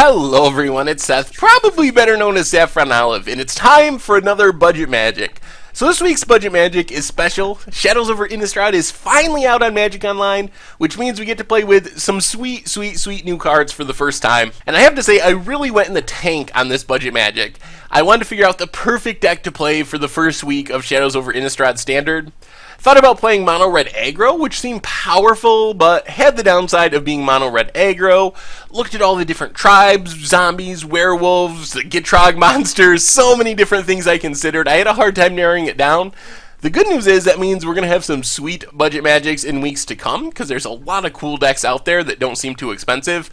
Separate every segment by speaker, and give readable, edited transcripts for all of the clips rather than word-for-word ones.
Speaker 1: Hello everyone, it's Seth, probably better known as Saffron Olive, and it's time for another Budget Magic. So this week's Budget Magic is special. Shadows over Innistrad is finally out on Magic Online, which means we get to play with some sweet new cards for the first time. And I have to say, I really went in the tank on this Budget Magic. I wanted to figure out the perfect deck to play for the first week of Shadows over Innistrad Standard. Thought about playing mono red aggro, which seemed powerful, but had the downside of being mono red aggro. Looked at all the different tribes, zombies, werewolves, Gitrog monsters, so many different things I considered. I had a hard time narrowing it down. The good news is that means we're going to have some sweet budget magics in weeks to come, because there's a lot of cool decks out there that don't seem too expensive.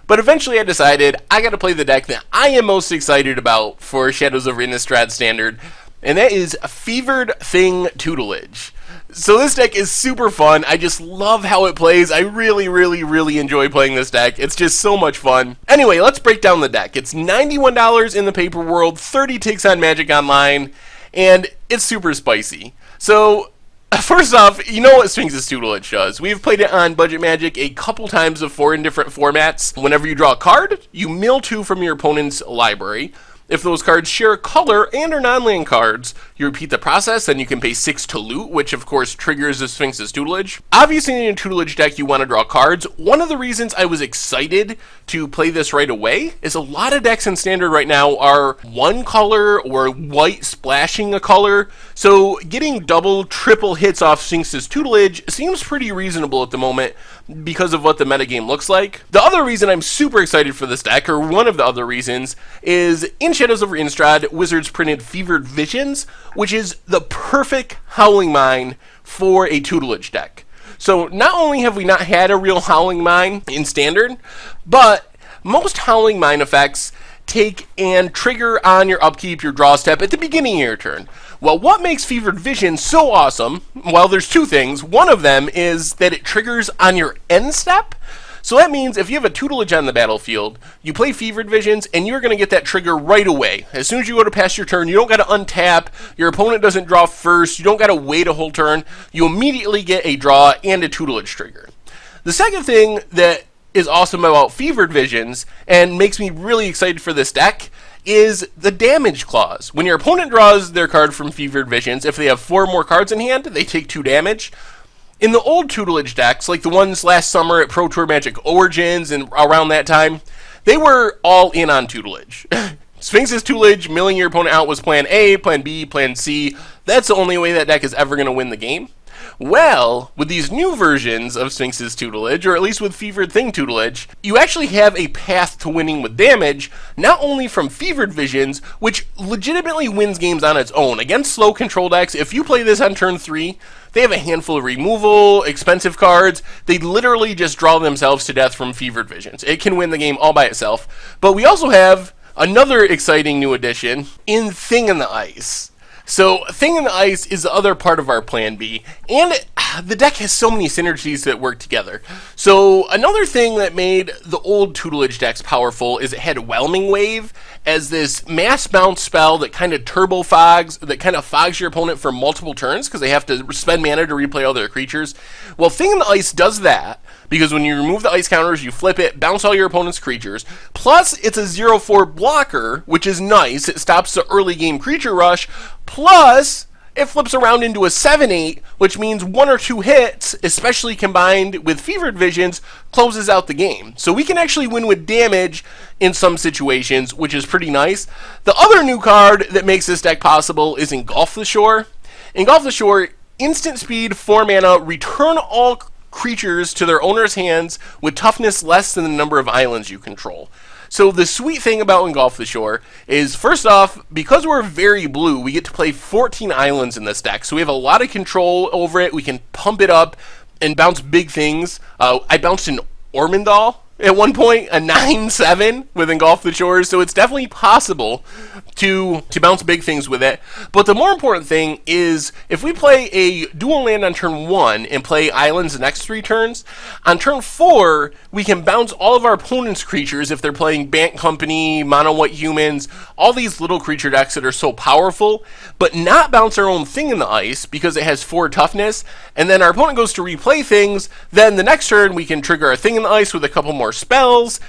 Speaker 1: But eventually I decided I got to play the deck that I am most excited about for Shadows over Innistrad Standard, and that is Fevered Thing Tutelage. So this deck is super fun. I just love how it plays. I really enjoy playing this deck. It's just so much fun. Anyway, let's break down the deck. It's $91 in the paper world, 30 ticks on Magic Online, and it's super spicy. So first off, you know what Sphinx's Tutelage does. We've played it on Budget Magic a couple times before in different formats. Whenever you draw a card, you mill 2 from your opponent's library. If those cards share color and are non-land cards, you repeat the process, and you can pay 6 to loot, which of course triggers the Sphinx's Tutelage. Obviously in a Tutelage deck you want to draw cards. One of the reasons I was excited to play this right away is a lot of decks in Standard right now are one color or white splashing a color, so getting double, triple hits off Sphinx's Tutelage seems pretty reasonable at the moment because of what the metagame looks like. The other reason I'm super excited for this deck, or one of the other reasons, is in Shadows over Innistrad, Wizards printed Fevered Visions, which is the perfect Howling Mine for a Tutelage deck. So not only have we not had a real Howling Mine in Standard, but most Howling Mine effects take and trigger on your upkeep, your draw step at the beginning of your turn. Well, what makes Fevered Vision so awesome? Well, there's 2 things. One of them is that it triggers on your end step. So that means if you have a Tutelage on the battlefield, you play Fevered Visions, and you're going to get that trigger right away. As soon as you go to pass your turn, you don't got to untap, your opponent doesn't draw first, you don't got to wait a whole turn, you immediately get a draw and a Tutelage trigger. The second thing that is awesome about Fevered Visions, and makes me really excited for this deck, is the damage clause. When your opponent draws their card from Fevered Visions, if they have 4 more cards in hand, they take 2 damage. In the old Tutelage decks, like the ones last summer at Pro Tour Magic Origins and around that time, they were all in on Tutelage. Sphinx's Tutelage, milling your opponent out, was plan A, plan B, plan C. That's the only way that deck is ever going to win the game. Well, with these new versions of Sphinx's Tutelage, or at least with Fevered Thing Tutelage, you actually have a path to winning with damage, not only from Fevered Visions, which legitimately wins games on its own. Against slow control decks, if you play this on turn 3, they have a handful of removal, expensive cards. They literally just draw themselves to death from Fevered Visions. It can win the game all by itself. But we also have another exciting new addition in Thing in the Ice. So Thing in the Ice is the other part of our plan B, and the deck has so many synergies that work together. So another thing that made the old Tutelage decks powerful is it had Whelming Wave as this mass bounce spell that kind of turbo fogs, that kind of fogs your opponent for multiple turns because they have to spend mana to replay all their creatures. Well, Thing in the Ice does that, because when you remove the ice counters, you flip it, bounce all your opponent's creatures. Plus, it's a 0/4 blocker, which is nice. It stops the early game creature rush. Plus, it flips around into a 7/8, which means 1 or 2 hits, especially combined with Fevered Visions, closes out the game. So we can actually win with damage in some situations, which is pretty nice. The other new card that makes this deck possible is Engulf the Shore. Engulf the Shore, instant speed, 4 mana, return all creatures to their owner's hands with toughness less than the number of islands you control. So the sweet thing about Engulf the Shore is, first off, because we're very blue, we get to play 14 islands in this deck. So we have a lot of control over it. We can pump it up and bounce big things. I bounced an Ormondal at one point, a 9/7 with Engulf the Shores, so it's definitely possible to bounce big things with it. But the more important thing is, if we play a dual land on turn 1 and play islands the next 3 turns, on turn 4, we can bounce all of our opponent's creatures if they're playing Bant Company, Mono White Humans, all these little creature decks that are so powerful, but not bounce our own Thing in the Ice because it has 4 toughness, and then our opponent goes to replay things, then the next turn we can trigger our Thing in the Ice with a couple more spells,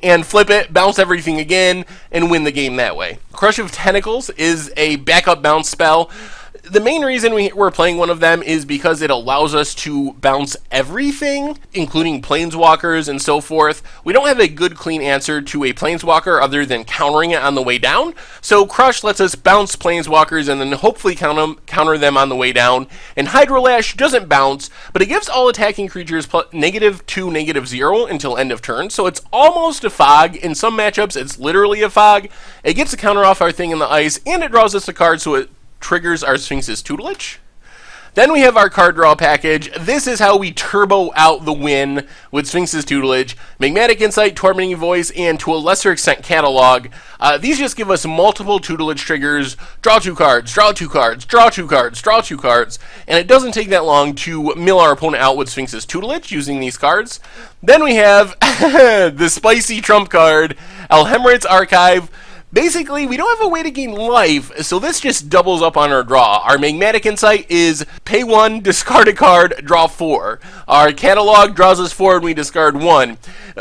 Speaker 1: and flip it, bounce everything again, and win the game that way. Crush of Tentacles is a backup bounce spell. The main reason we're playing one of them is because it allows us to bounce everything, including planeswalkers and so forth. We don't have a good clean answer to a planeswalker other than countering it on the way down. So Crush lets us bounce planeswalkers and then hopefully counter them on the way down. And Hydrolash doesn't bounce, but it gives all attacking creatures -2, -0 until end of turn. So it's almost a fog. In some matchups, it's literally a fog. It gets a counter off our thing in the ice, and it draws us a card, so it triggers our Sphinx's Tutelage. Then we have our card draw package. This is how we turbo out the win with Sphinx's Tutelage. Magmatic Insight, Tormenting Voice, and to a lesser extent Catalog. These just give us multiple tutelage triggers. Draw 2 cards, draw 2 cards, draw 2 cards, draw 2 cards. And it doesn't take that long to mill our opponent out with Sphinx's Tutelage using these cards. Then we have the spicy trump card, Alhemrit's Archive. Basically, we don't have a way to gain life, so this just doubles up on our draw. Our Magmatic Insight is pay 1, discard a card, draw 4. Our Catalog draws us 4 and we discard 1.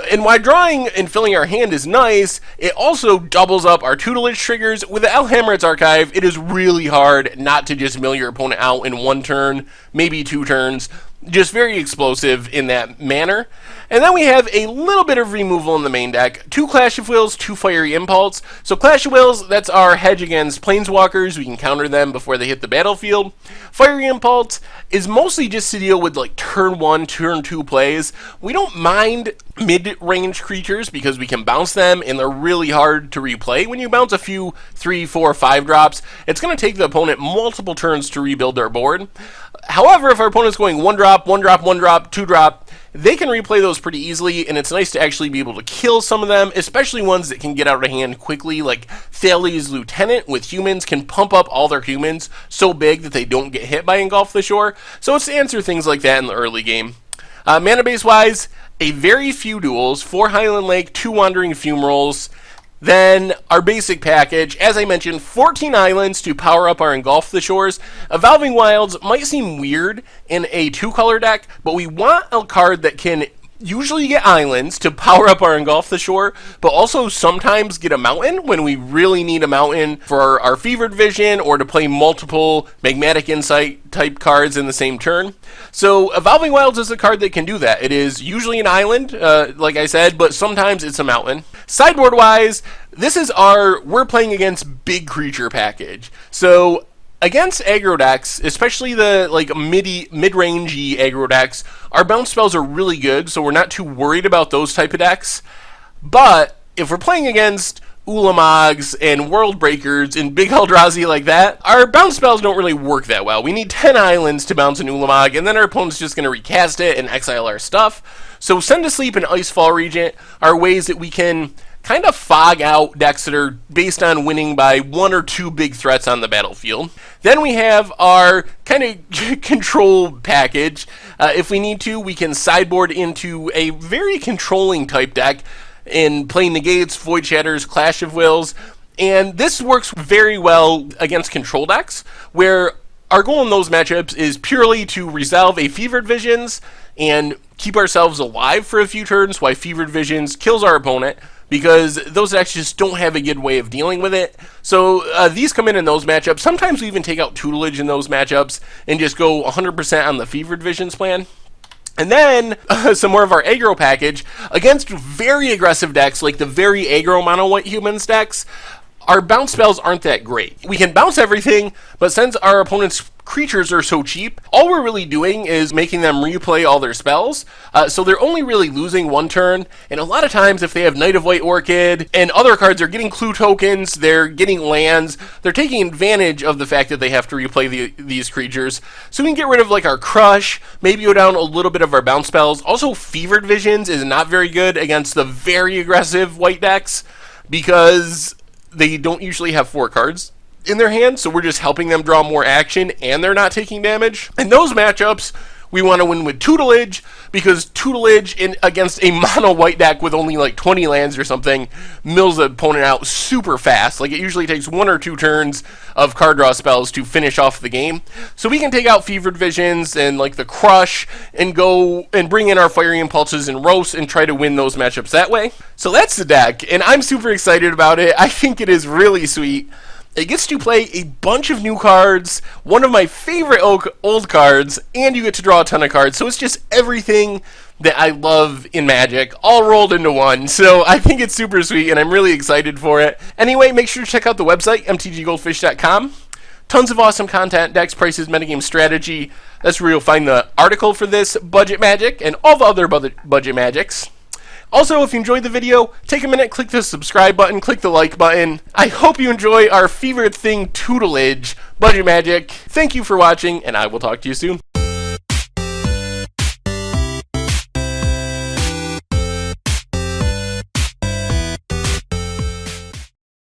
Speaker 1: And while drawing and filling our hand is nice, it also doubles up our tutelage triggers. With the Alhemrit's Archive, it is really hard not to just mill your opponent out in 1 turn, maybe 2 turns. Just very explosive in that manner. And then we have a little bit of removal in the main deck. 2 Clash of Wills, 2 Fiery Impulse. So Clash of Wills, that's our hedge against planeswalkers. We can counter them before they hit the battlefield. Fiery Impulse is mostly just to deal with like turn 1, turn 2 plays. We don't mind mid-range creatures because we can bounce them and they're really hard to replay. When you bounce a few 3, 4, 5 drops, it's going to take the opponent multiple turns to rebuild their board. However, if our opponent's going 1 drop, 1 drop, 1 drop, 2 drop, they can replay those pretty easily, and it's nice to actually be able to kill some of them, especially ones that can get out of hand quickly, like Thales' Lieutenant with humans can pump up all their humans so big that they don't get hit by Engulf the Shore. So it's to answer things like that in the early game. Mana base-wise, a very few duels, 4 Highland Lake, 2 Wandering Fumaroles. Then our basic package, as I mentioned, 14 islands to power up our Engulf the Shores. Evolving Wilds might seem weird in a 2-color deck, but we want a card that can usually get islands to power up our Engulf the Shore, but also sometimes get a mountain when we really need a mountain for our Fevered Vision or to play multiple Magmatic Insight type cards in the same turn. So Evolving Wilds is a card that can do that. It is usually an island, like I said, but sometimes it's a mountain. Sideboard wise, this is our we're playing against big creature package. So against aggro decks, especially the like mid-rangey aggro decks, our bounce spells are really good, so we're not too worried about those type of decks. But if we're playing against Ulamogs and World Breakers and Big Eldrazi like that, our bounce spells don't really work that well. We need 10 islands to bounce an Ulamog, and then our opponent's just going to recast it and exile our stuff. So Send to Sleep and Icefall Regent are ways that we can kind of fog out decks that are based on winning by 1 or 2 big threats on the battlefield. Then we have our kind of control package. If we need to, we can sideboard into a very controlling type deck and play Negates, Void Shatters, Clash of Wills. And this works very well against control decks, where our goal in those matchups is purely to resolve a Fevered Visions and keep ourselves alive for a few turns while Fevered Visions kills our opponent, because those decks just don't have a good way of dealing with it. So these come in those matchups. Sometimes we even take out Tutelage in those matchups and just go 100% on the Fevered Visions plan. And then some more of our aggro package against very aggressive decks like the very aggro mono white humans decks. Our bounce spells aren't that great. We can bounce everything, but since our opponent's creatures are so cheap, all we're really doing is making them replay all their spells. So they're only really losing 1 turn, and a lot of times if they have Knight of White Orchid and other cards, they're getting clue tokens, they're getting lands, they're taking advantage of the fact that they have to replay these creatures. So we can get rid of like our Crush, maybe go down a little bit of our bounce spells. Also, Fevered Visions is not very good against the very aggressive white decks, because they don't usually have 4 cards in their hand, so we're just helping them draw more action and they're not taking damage. In those matchups, We want to win with Tutelage, because Tutelage against a mono white deck with only like 20 lands or something mills the opponent out super fast. Like, it usually takes 1 or 2 turns of card draw spells to finish off the game. So we can take out Fevered Visions and like the Crush and go and bring in our Fiery Impulses and Roast and try to win those matchups that way. So that's the deck, and I'm super excited about it. I think it is really sweet. It gets to play a bunch of new cards, one of my favorite old cards, and you get to draw a ton of cards. So it's just everything that I love in Magic, all rolled into one. So I think it's super sweet, and I'm really excited for it. Anyway, make sure to check out the website, mtggoldfish.com. Tons of awesome content, decks, prices, metagame strategy. That's where you'll find the article for this Budget Magic and all the other Budget Magics. Also, if you enjoyed the video, take a minute, click the subscribe button, click the like button. I hope you enjoy our favorite thing, Tutelage, Budget Magic. Thank you for watching, and I will talk to you soon.